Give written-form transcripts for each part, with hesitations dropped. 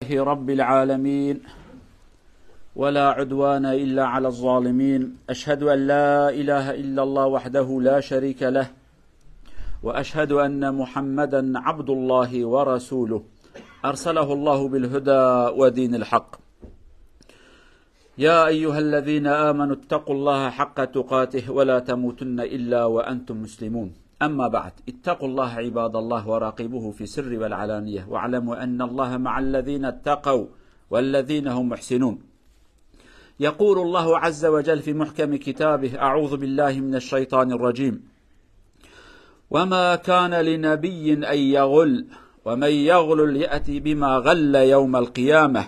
رب العالمين ولا عدوان إلا على الظالمين. أشهد أن لا إله إلا الله وحده لا شريك له، وأشهد أن محمدا عبد الله ورسوله أرسله الله بالهدى ودين الحق. يا أيها الذين آمنوا اتقوا الله حق تقاته ولا تموتن إلا وأنتم مسلمون. أما بعد، اتقوا الله عباد الله وراقبوه في السر والعلانية، واعلموا أن الله مع الذين اتقوا والذين هم محسنون. يقول الله عز وجل في محكم كتابه: أعوذ بالله من الشيطان الرجيم: وما كان لنبي أن يغل ومن يغل يأتي بما غل يوم القيامة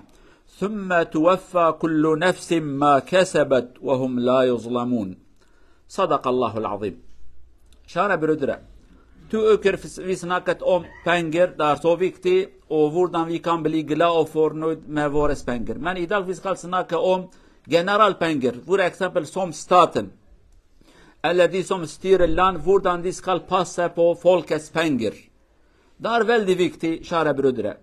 ثم توفى كل نفس ما كسبت وهم لا يظلمون. صدق الله العظيم. Kära brødre, du øker vi snakket om penger. Det er så viktig, og hvordan vi kan bli glad og fornøyd med våre penger. Men i dag vi skal snakke om generalpenger, for eksempel som staten, eller de som styrer land, hvordan de skal passe på folkets penger. Det er veldig viktig, kjære brødre.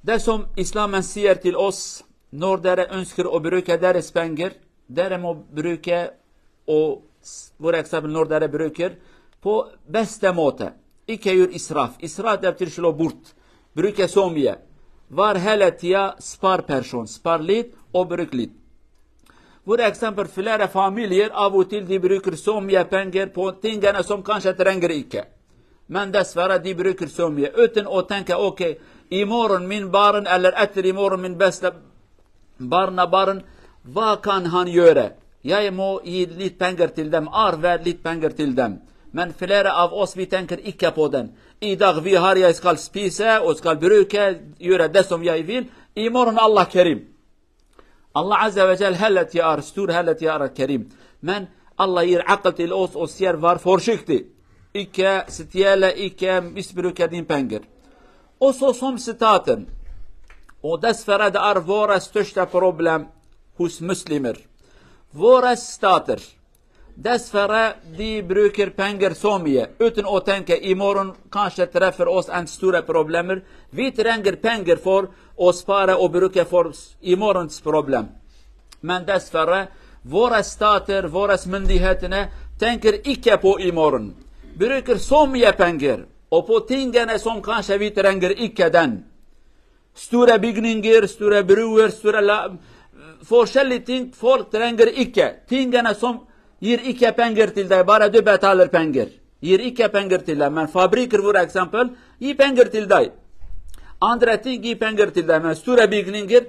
Det som islammen sier til oss: når dere ønsker å bruke deres penger, dere må bruke, og for eksempel når dere bruker, på beste måte. Ikke gjør israf. Israf det betyr slå bort. Bruke så mye. Vær hele tida sparperson. Spar litt og bruk litt. For eksempel flere familier av og til de bruker så mye penger på tingene som kanskje trenger ikke. Men dessverre de bruker så mye uten å tenke: ok, i morgen min barn, eller etter i morgen min beste barnebarn, hva kan han gjøre? Jeg må gi litt penger til dem, arve litt penger til dem. Men flere av oss, vi tenker ikke på den. I dag jeg skal spise og skal bruke, gjøre det som jeg vil. I morgen Allah Karim. Allah Azza wa Jal hele tida er stor, hele tida er Karim. Men Allah gir aql til oss og sier: vær forsiktig. Ikke stjele, ikke misbruke dine penger. Også som staten. Og dessverre det er våre største problem hos muslimer. Våre stater, dessverre, de bruker penger så mye, uten å tenke i morgen kanskje treffer oss en store problemer. Vi trenger penger for å spare og bruke for i morgens problem. Men dessverre, våre stater, våre myndighetene, tenker ikke på i morgen. Bruker så mye penger, og på tingene som kanskje vi trenger ikke den. Store bygninger, store bruer, store forskjellige ting folk trenger ikke. Tingene som gir ikke penger til deg, bare du betaler penger. Gir ikke penger til deg, men fabrikker for eksempel, gir penger til deg. Andre ting gir penger til deg, men store bygninger,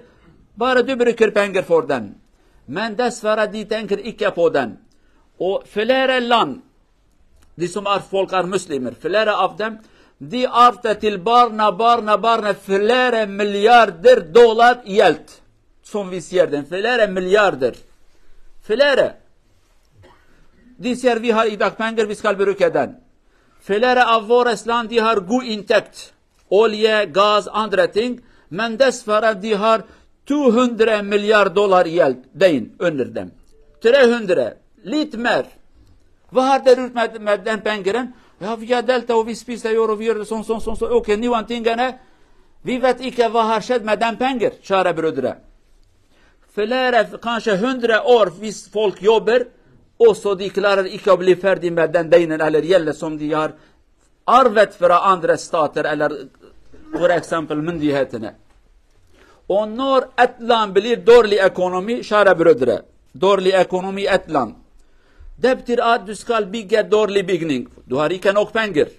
bare du bruker penger for den. Men dessverre, de tenker ikke på den. Og flere land, de som folk er muslimer, flere av dem, de arter til barna flere milliarder dollar gjeld. Som vi sier den, flere milliarder. Flere. De sier: vi har i dag penger, vi skal bruke den. Flere av våre land, de har god inntekt. Olje, gass, andre ting. Men dessverre, de har 200 milliarder dollar gjeld under dem. 300. Litt mer. Hva har dere gjort med den pengeren? Ja, vi har deltatt, og vi spiser, og vi gjør det sånn. Ok, noen tingene. Vi vet ikke hva har skjedd med den penger, kjære brødre. Flere, kanskje 100 år hvis folk jobber, også de klarer ikke å bli ferdig med den deinen eller gjeldet som de har arvet fra andre stater, eller for eksempel myndighetene. Og når et land blir dårlig økonomi, kjære brødre, dårlig økonomi i et land, det betyr at du skal bygge dårlig bygning. Du har ikke nok penger.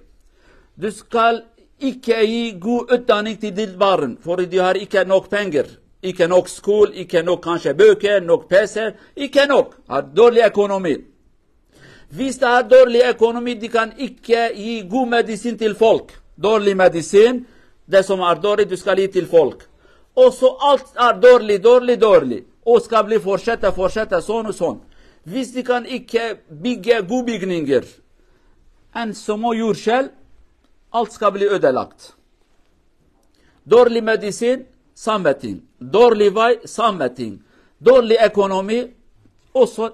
Du skal ikke gi god utdanning til ditt barn, for du har ikke nok penger. Ikke nok skole, ikke nok kanskje bøker, nok PC, ikke nok. Har dårlig økonomi. Hvis det er dårlig økonomi, de kan ikke gi god medisin til folk. Dårlig medisin, det som er dårlig, du skal gi til folk. Og så alt er dårlig, og skal bli fortsette, sånn og sånn. Hvis de kan ikke bygge gode bygninger, en små jordskjelv, alt skal bli ødelagt. Dårlig medisin, samme ting. Dårlig vei, samme ting. Dårlig økonomi, også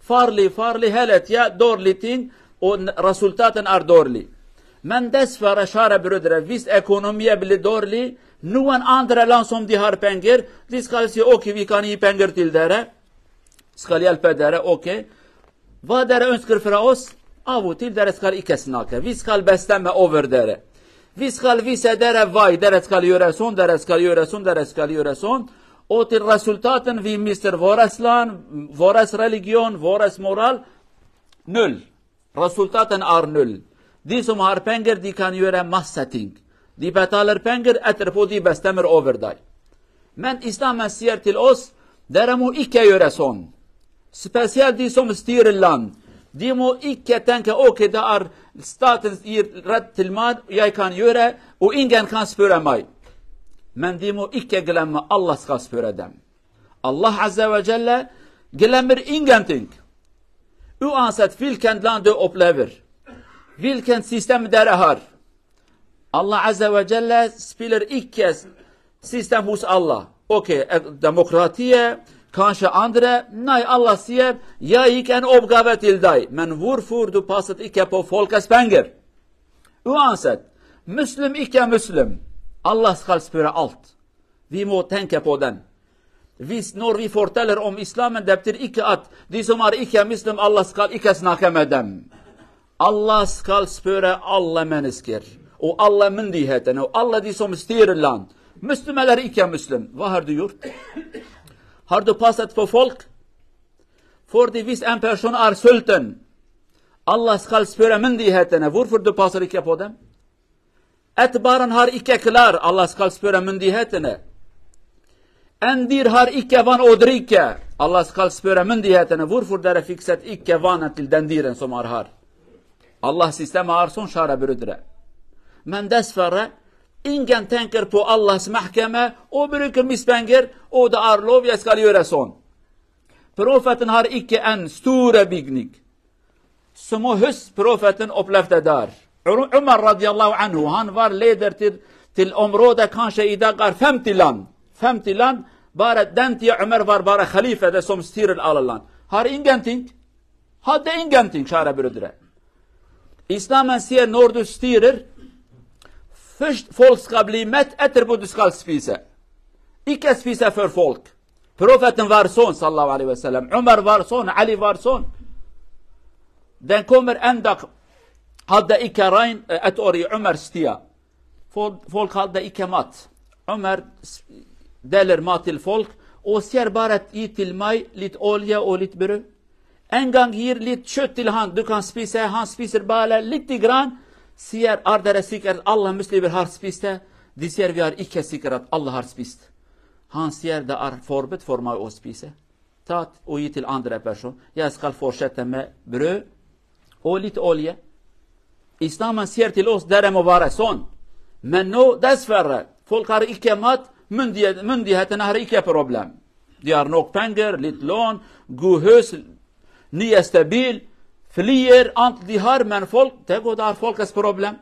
farlig hele tida, dårlig ting, og resultaten er dårlig. Men dessverre, kjære brødre, hvis økonomien blir dårlig, Noen andre land som de har penger, de skal si ok, vi kan gi penger til dere, skal hjelpe dere, ok. Hva dere ønsker fra oss? Av og til dere skal ikke snakke. Vi skal bestemme over dere. Vi skal vise dere hva dere skal gjøre sånn, dere skal gjøre sånn, dere skal gjøre sånn. Og til resultaten vi mister vårt land, vår religion, vår moral. Null. Resultaten er null. De som har penger, de kan gjøre masse ting. De betaler penger, etterpå de bestemmer over deg. Men islammen sier til oss, dere må ikke gjøre sånn. Spesielt de som styrer land. De må ikke tenke, ok, det er staten gir rett til mat, jeg kan gjøre, og ingen kan spørre meg. Men de må ikke glemme, Allah skal spørre dem. Allah Azza wa Jalla glemmer ingenting. Uansett hvilken land du opplever, hvilken system dere har. Allah Azza wa Jalla spiller ikke system hos Allah. Ok, demokratiet, kanskje andre. Nei, Allah sier, jeg gikk en oppgave til deg, men hvorfor du passet ikke på folkets penger? Uansett, muslim ikke muslim, Allah skal spørre alt. Vi må tenke på den. Når vi forteller om islamen, det betyr ikke at de som er ikke muslim, Allah skal ikke snakke med dem. Allah skal spørre alle mennesker, og alle myndighetene, og alle de som styrer land. Muslim eller ikke muslim, hva har du gjort? Har du passet på folk? Fordi hvis en person er sulten, Allah skal spørre myndighetene, hvorfor du passer ikke på dem? Et barn har ikke klar, Allah skal spørre myndighetene. En dyr har ikke vann å drikke, Allah skal spørre myndighetene, hvorfor dere fikset ikke vannet til den dyren som er her? Allahs system er sånn, kjære brødre. Men dessverre, ingen tenker på Allahs mahkeme og bruker mispenger, og det er lov, jeg skal gjøre sånn. Profeten har ikke en store bygning. Som hus profeten opplevde der. Umar radiallahu anhu, han var leder til området, kanskje i dag er 50 land. 50 land, bare den tida Umar var bare khalifa, det som styrer alle land. Har ingenting. Hadde ingenting, kjære brødre. Islamen sier når du styrer, først folk skal bli mett, etterpå du skal spise. Ikke spise for folk. Profeten var sånn, sallallahu alaihi wasallam. Umar var sånn, Ali var sånn. Den kommer en dag, hadde ikke regn et år i Umars tida. Folk hadde ikke mat. Umar deler mat til folk, og sier bare gi til meg litt olje og litt brød. En gang gir litt kjøtt til han, du kan spise, han spiser bare litt grann. Sier, er dere sikkert alle muslimer har spist det? De sier, vi er ikke sikre at alle har spist. Han sier, det er forbudt for meg å spise. Ta og gi til andre person. Jeg skal fortsette med brød og litt olje. Islamen sier til oss, dere må være sånn. Men nå, dessverre, folk har ikke mat, myndighetene har ikke problem. De har nok penger, litt lån, god hus, nyeste bil, flyer, alt de har, men folk, det er folkets problem.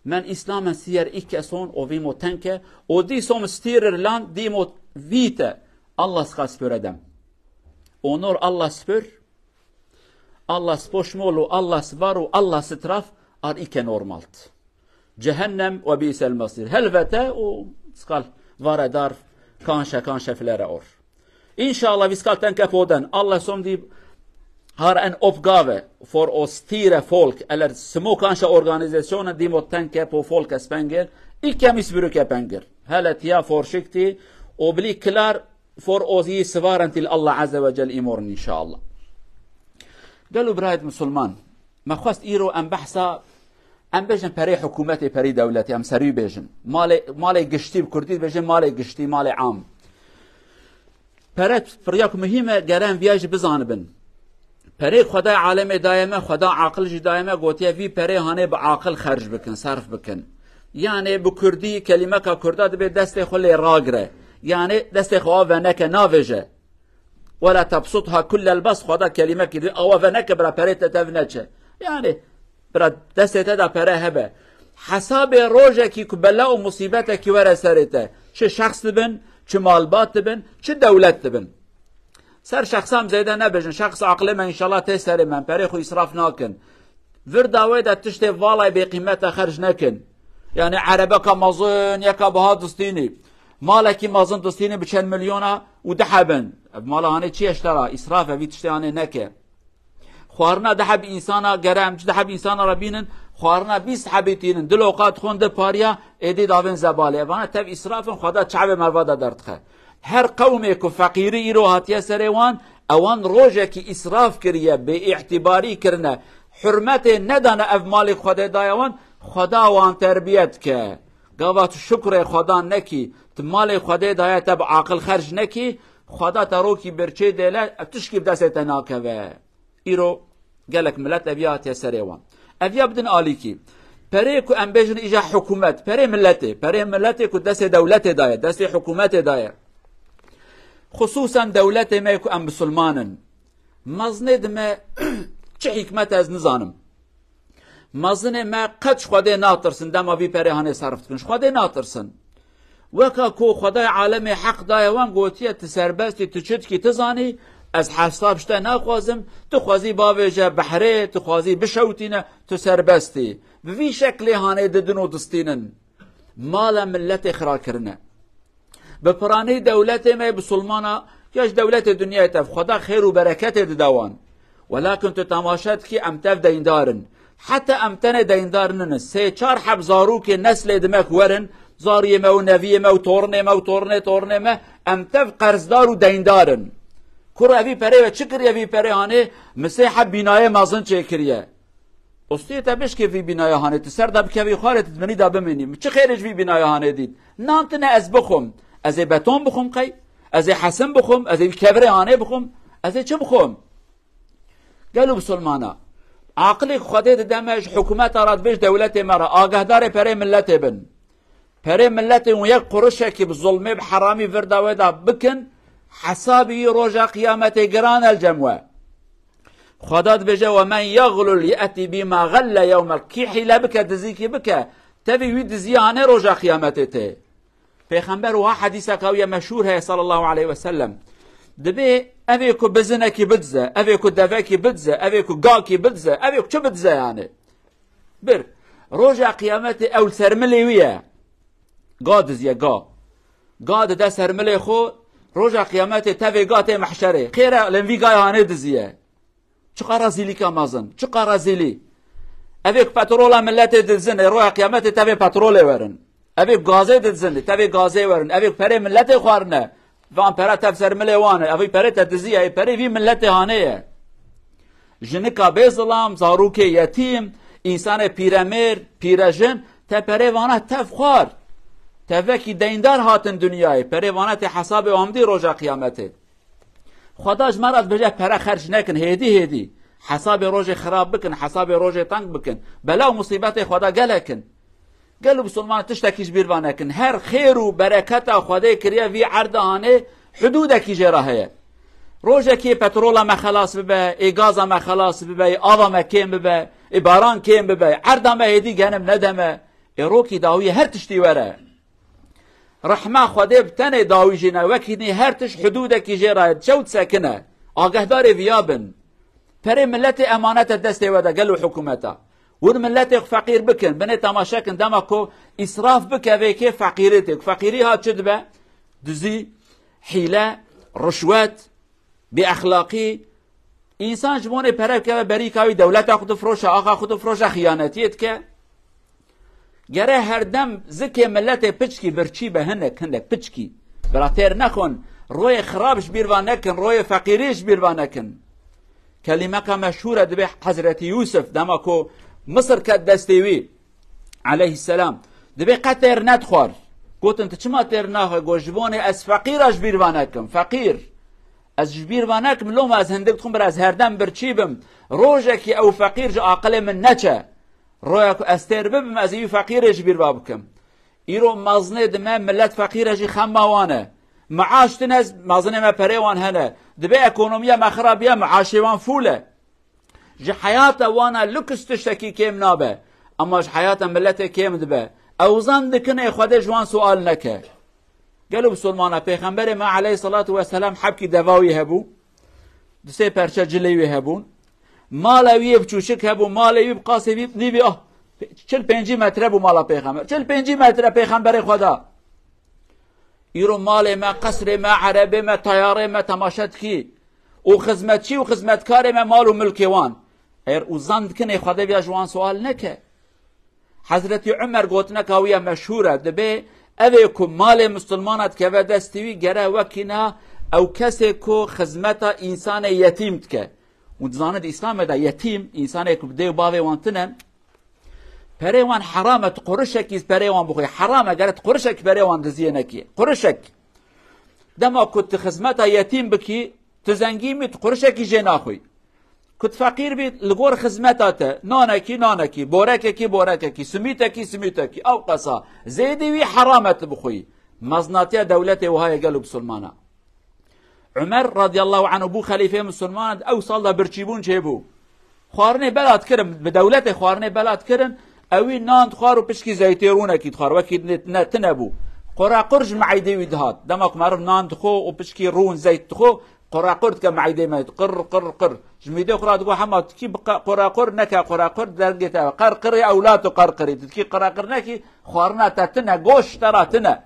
Men islamen sier ikke sånn, og vi må tenke, og de som styrer land, de må vite, Allah skal spørre dem. Og når Allah spør, Allahs spørsmål og Allahs svar og Allahs straff er ikke normalt. Jahannam og bis al-masir. Helvete, og skal være der kanskje flere år. Inshallah, vi skal tenke på den. Alle som de har en oppgave for å styre folk, eller små kanskje organisasjoner, de må tenke på folkets penger, ikke misbruke penger. Hele tida forsiktig, og bli klar for å gi svaren til Allah Azza wa Jal i morgen, inshallah. قالوا برايد مسلمان ما خواست إيرو أم بحثا أم بيجن بري حكومتي بري دولتي أم سري بيجن مالي قشتي بكردي بيجن مالي قشتي مالي عام بريد فرياك مهمة قران بياج بزانبن بري خدا عالم دائمة خدا عاقل دائمة قوتيا في بري هاني بعاقل خرج بكن صرف بكن يعني بكردي كلمة كردات بي دستي خلي راقرة يعني دستي خوافنك نافجة ولا تبسطها كل البسط خدا كلمة كده أو فنك برا بريت تفنتش يعني برا دستي تدا برا هبه حساب روجه كي كبلا ومصيبته كي ورا سرته چه شخص تبن چه مالبات تبن چه دولت تبن سر شخصام زيده نبجن شخص عقلي ما إن شاء الله تسري من بريخو إسراف ناكن وردا ويدا تشتي والله بقيمته خرج نكن يعني عربك مازن يكا بها دستيني مالكي مازن دستيني بچند مليونا ودحبن مالا هاني چي اشترى اسراف في تشتاني نكه خوارنا دحب انسانا گرم دحب انسانا ربينن خوارنا 20 حبيتين دل اوقات خونده پاريا ايدي داون زباله وانا تب اسرافن خدا چعب مروادا دردخه هر قومي كو فقيري ايرو هاتيا سريوان اوان روجه كي اسراف كريه باعتباري كرنا حرمت ندانه اف مال خدا دايوان خدا وان تربيت که گوات شکر خدا نکی مال خدا دایا تب عاقل خرج نکی خدا تروکی برچه دیله تشکی بدست ناکوه ایرو گلک ملت ابیات یا سریوان ابیا بدن آلی کی پره کو انبیجن ایجا حکومت پره ملت کو دست دولت دایا دست حکومت دایا خصوصا دولت ما کو ام مسلمانن مزند ما چه حکمت از نزانم مزن ما قدش خدا ناترسن دما بی پرهانه صرف کنش خدا ناترسن وکا کو خدا عالم حق دایوان گوتیه تسربستی تچت کی تزانی از حساب شته ناخوازم تو خوازی باوجه بحره تو خوازی بشوتینه تو سربستی بوی شکلی هانه ددنو دستینن مال ملت خرا کرنه بپرانی دولت ما بسلمانا یاش دولت دنیا تف خدا خیر و برکت ددوان ولكن تو تماشات کی امتف دیندارن حتى امتنه دیندارن سه چار حب زاروک نسل دمک ورن زاریه ما و نویه ما و تورنه ما امتف قرضدار و دیندارن کرو اوی پره و چکر اوی پره هانه مسیح بینای مازن چه کریه استی تبش که وی بینای هانه تسر دب که وی خارت منی دا بمینیم چه خیرش وی بینای هانه دید نانتنه از بخم از بتون بخم قی از حسن بخم از کبر هانه بخم از چه بخم قالوا بسلمانا عقلك خديت دمج حكومات راد بيش دولتي مرة آگهدار پره ملتي بن پره ملتي ويك قرشك بالظلمي بحرامي فردا ودا بكن حسابي روجا قيامتي قران الجموة خدات بجا ومن يغلل يأتي بما غل يوم الكيحي لبك دزيكي بك تبي ويد زيانه روجا قيامتي تي پیغمبر وها حديثة قوية مشهور هي صلى الله عليه وسلم دبي اویکو بزنکی بدزه اویکو دوکی بدزه اویکو گاکی بدزه اویکو چه بدزه يعني بر روجا قیامت اول سرملی ویه گا دزیه گا ده سرملی خو روجا قیامت تاوی گا تی محشره خیره لنوی گای هانه دزیه چقا رازیلی که مازن چقا رازیلی اویک پترولا ملت دزنه روجا قیامت تاوی پترول ورن اویک گازه دزنه تاوی گازه ورن اویک پره ملت خوارنه وان پره تفسر ملوانه اوی پره تدزیه ای پره وی ملت هانه جنکا به ظلام زاروک یتیم انسان پیرمر پیرجن تا پره وانه تفخار تفکی دیندار هاتن دنیای پره وانه تی حساب آمدی روژا قیامته خداش مرد بجه پره خرج نکن هیدی حساب روژ خراب بکن حساب روژ تنگ بکن بلا و مصیبت خدا گلکن قالوا بسلمان تشتكيش بيرفانكن هر خير وبركة خدای كريا في عردانه حدودك جراها روجا كي بترولا ما خلاص ببا اي غازا ما خلاص ببا اي آوا ما كيم ببا اي باران كيم ببا عردا ما هدي جانب ندمه اي روكي داوية هر تشتي ورا رحمة خدای بتنه داوي جنا وكيني هر تش حدودك جراها شوت ساكنه آگهدار فيابن پره ملت امانت دسته ودا قالوا حكومته ون ملت فقير بكن بني تماشاكن دمكو إسراف بك بيكي فقيرتك فقيريها تشدبه دزي حيلة رشوات بأخلاقي إنسان جموني بريكا بريكاوي دولتا خود فروشا آخا خود فروشا خيانتيت كه گره هر دم زكي ملت پچكي برچي به هنك پچكي براتير نخون روي خرابش بيروان نكن روي فقيريش بيروان نكن كلمة مشهورة دبي حضرت يوسف دمكو مصر كد دستيوي عليه السلام دبي قتر ندخور قلت انت چما تر ناخه گوجبوني از فقير اش بيروانكم فقير از بيروانكم لوم از هندك تخون بر از هردم برچيبم روجك او فقير جا اقل من نچه رويك استر ببم از يو فقير اش بيروابكم ايرو مازنه دم ملت فقير اش خماوانه معاش تنز مازنه ما پريوان هنه دبي اكونوميا مخربيه معاشوان فوله جي حياته وانا لكس تشتكي كيم نابه اما جي حياته ملته كيم دبه اوزان دكنه خود جوان سؤال نكه قالوا بسلمانه پیغمبر ما عليه الصلاه والسلام حبكي دواوي هبو دسي پرچه جلوي هبون مالوي بچوشك هبو مالوي بقاسي نيبي 45 متر بو مالا پیغمبر 45 متر پیغمبر خدا ایرو مال ما قصر ما عربه ما طیاره ما تماشت کی او خدمتچی و خدمتکار ما مال و ملک وان ایر او زند کنه خدا بیا جوان سوال نکه حضرت عمر گوتنه کاویه مشهوره دبه اوه کو مال مسلمانت که و دستوی گره وکینا او کسی کو خدمت انسان یتیم که و زاند اسلام ده یتیم انسان که بده باوی وانتنه پره وان حرامت قرشکی پره وان بخوی حرام اگرت قرشک پره وان دزیه نکی قرشک دما کت خدمت یتیم بکی تزنگی میت قرشکی جناخوی کت فقیر بید لگور خدمتاته نانکی بورککی سمیتکی او قصا زیدی وی حرامت بخوی مزناتی دولت وهای قلو بسلمانا عمر رضی الله عنه بو خلیفه مسلمان او سال برچیبون چه بو خوارنه بلاد کرن به دولت خوارنه بلاد کرن اوی ناند خوارو پشکی زیتیرونه کی خوار وکی نتنبو قرا قرج معیده ویدهات دماغ مرو ناند خو و پشکی رون زیت خو قرا قرد که معیده مید قر جمیده خوراد گو حماد کی قرا قر نکا قرا قر درگتا قرقری اولاد قرقری کی قرا قر نکی خوارنا تتنه گوش تراتنه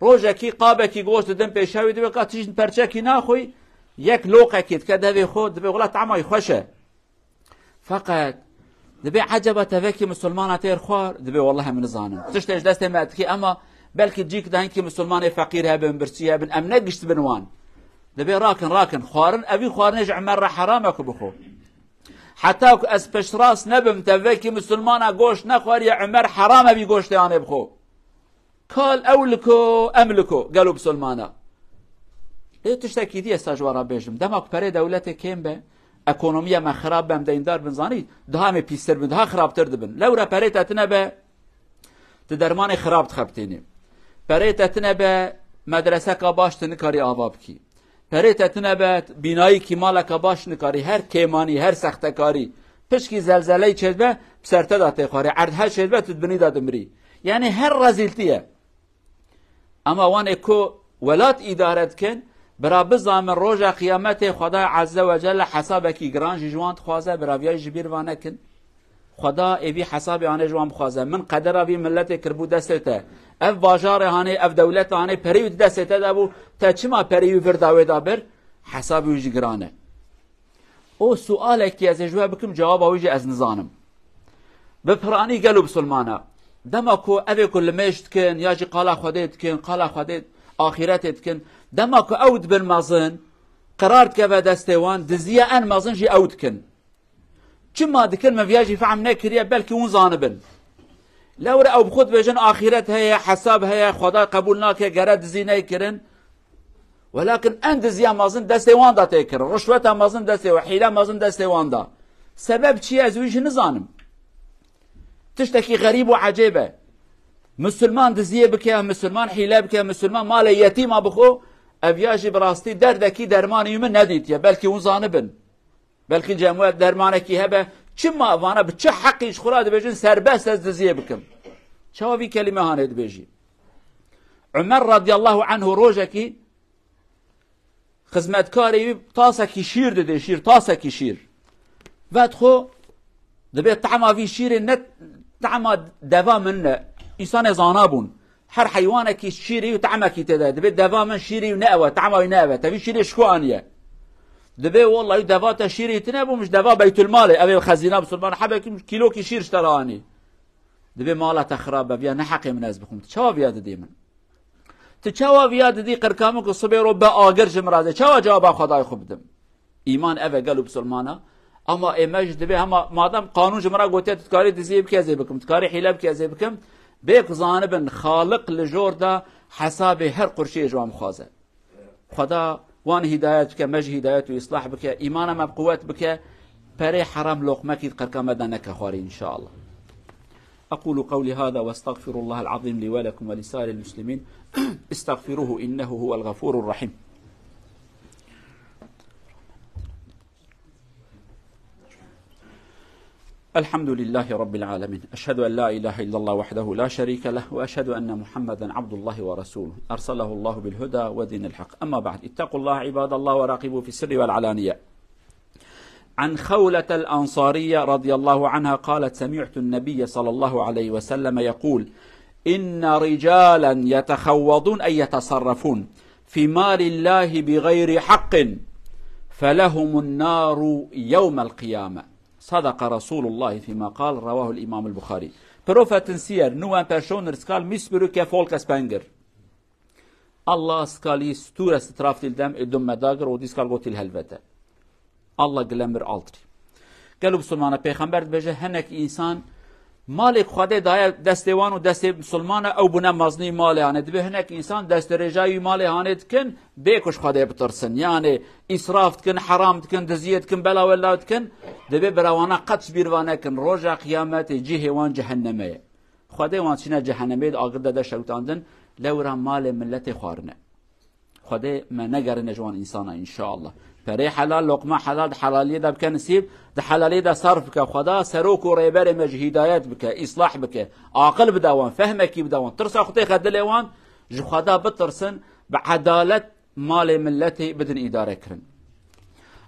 روزه کی قابه کی گوشت دم پیشاوی دو که تیج پرچه کی ناخوی یک لوقه کید که دوی خود دوی غلط طعمای خوشه فقط دبي عجبه تفكي مسلمان تير خوار دبي والله من ظانم تشتاج دسته ما تكي اما بلكي تجيك دهنكي مسلمان فقير هبن برسيه بن امنقشت بنوان دبي راكن خوارن ابي خوارن يجع مره حرامك بخو حتى اس بشراس نبم تفكي مسلمان غوش نخوار يا عمر حرام ابي غوشت انا بخو قال اولكو املكو قالوا بسلمانا ليه تشتكي دي استاجوارا بيجم دمك بري دولتي كيم به اکونومیا ما خراب بم دیندار بنزانی ده می پیستر بن ده خرابتر دبن لورا پریتاتنه به درمان خراب تخبتینی پریتاتنه به مدرسه کا باش نکاری آواب کی پریتاتنه به بینایی کی مال کا باش نکاری هر کیمانی هر سخت کاری پشکی زلزله چد به سرته داته خاری عرض هر چد به تدبنی دادمری یعنی هر رزیلتیه اما وان کو ولات ادارت کن برا بزام روز قیامت خدا عز و جل حسابکی گرانج جوان خوازه برا ویای جبیر وانکن خدا ایوی حساب آنه جوان خوازه من قدر اوی ملت کربو دسته اف باجار هانه اف دولت هانه پریود دسته دابو تا چما پریو ورداوی دابر حساب ویج گرانه او سؤال کی از جواب بکم جواب اویج از نزانم بپرانی گلو بسلمانا دما کو اوی کل مشت کن یا جی قالا خودت کن قالا خودت آخرتت کن دما کو اود بالمازن قرارت که به دستوان دزیه ان مازن جی اود کن چما دکن مفیاجی فهم نکریه بلکه اون زانبن لور او بخود بجن آخرت هيا حساب هيا خدا قبول ناکه گره دزی نیکرن ولكن ان دزیه مازن دستوان دا تکرن رشوت مازن دستوان حیله مازن دستوان دا سبب چی از ویش نزانم تشتکی غریب و عجیبه مسلمان دزیه بکه مسلمان حیله بکه مسلمان مال یتیمه بخو اویاجی براستی دردکی درمانی من ندید یا بلکه اون زانبن بلکه جمعیت درمانکی هبه چما وانا به چه حقیش خورا بجن سربست از دزیه بکم چاوی کلمه هانه بجی عمر رضی الله عنه روزکی خدمتکاری تاسکی شیر دده شیر تاسکی شیر وقت خو دبی طعما فی شیر نت طعما دوا من انسان زانابون هر حیوانه کی شیری و طعما کی تده دبی دوا من شیری و نأوه طعما و نأوه تبی شیری شکوانیه دبی والله دوا تا شیری تنبو مش دوا بیت المال اوی خزینه بسلمان حبه کیلو کی شیر اشترانی دبی مالا تخرابه بیا نه حقی من از بخوم چوا بیاد دی من تچوا بیاد دی قرکامو که صبح رو به آگر جمراده چوا جواب خدای خوب بدم ایمان اوه گلو بسلمانه اما ایمج دبی اما مادام قانون جمرا گوته تکاری دزیب کی ازی بکم تکاری حیلب کی ازی بکم بیک زانبن خالق لجور دا حساب هر قرشی جوام خوازه خدا وان هدایت بك مج هدایت و اصلاح بك ایمان ما بقوت بك پره حرام لقمه کی قرکم دنک خواری ان شاء الله اقول قولي هذا واستغفر الله العظيم لي ولكم ولسائر المسلمين استغفروه انه هو الغفور الرحيم الحمد لله رب العالمين أشهد أن لا إله إلا الله وحده لا شريك له وأشهد أن محمدا عبد الله ورسوله أرسله الله بالهدى ودين الحق أما بعد اتقوا الله عباد الله وراقبوا في السر والعلانية عن خولة الأنصارية رضي الله عنها قالت سمعت النبي صلى الله عليه وسلم يقول إن رجالا يتخوضون أي يتصرفون في مال الله بغير حق فلهم النار يوم القيامة. صدق رسول الله فيما قال رواه الإمام البخاري. Profeten sier noen personer skal misbruke folkets penger. Allah skal gi storeste straff til dem i dumme dager, og de skal gå til helvete. Allah glemmer aldri. Gel musulmana peygamber beje henek insan مالك خدا دايا دستوان و دست مسلمان او بنا مزني مال يعني دبه هناك انسان دست رجاي مال يعني تكن بيكش خدا بترسن يعني اسراف تكن حرام تكن دزيت تكن بلا ولا تكن دبه براوانا قدش بيروانا كن رجا قيامت جهه وان جهنميه خدا وان شنا جهنميه اغرد ده شوتاندن لورا مال ملت خارنه خدا ما نجر نجوان انسان ان شاء الله بري حلال لقمه حلال حلاليه ده بكن نسيب ده حلاليه ده صرف بك خدا سروك وريبر مج هدايات بك اصلاح بك عاقل بدوان فهمك بدوان ترسا خطي خدلوان جو خدا بترسن بعداله مال ملتي بدن اداره كرن.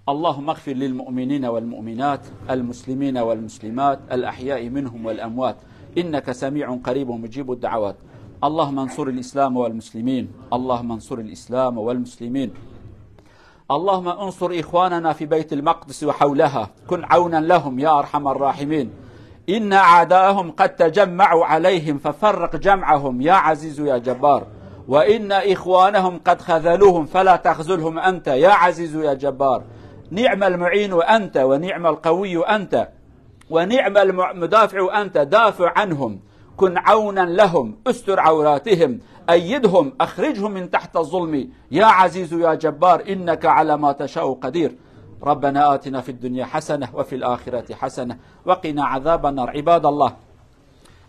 اللهم اغفر للمؤمنين والمؤمنات المسلمين والمسلمات الاحياء منهم والاموات انك سميع قريب مجيب الدعوات. اللهم انصر الاسلام والمسلمين اللهم انصر الاسلام والمسلمين اللهم انصر إخواننا في بيت المقدس وحولها كن عونا لهم يا أرحم الراحمين. إن أعداءهم قد تجمعوا عليهم ففرق جمعهم يا عزيز يا جبار وإن إخوانهم قد خذلوهم فلا تخذلهم أنت يا عزيز يا جبار. نعم المعين أنت ونعم القوي أنت ونعم المدافع أنت دافع عنهم كن عونا لهم استر عوراتهم أيدهم أخرجهم من تحت الظلم يا عزيز يا جبار إنك على ما تشاء قدير. ربنا آتنا في الدنيا حسنة وفي الآخرة حسنة وقنا عذاب النار. عباد الله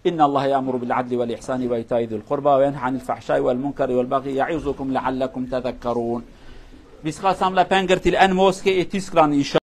إن الله يأمر بالعدل والإحسان وإيتاء ذي القربى وينهى عن الفحشاء والمنكر والبغي يعظكم لعلكم تذكرون. بسخاسام لا بانجرت الآن موسكي إتسكران إن شاء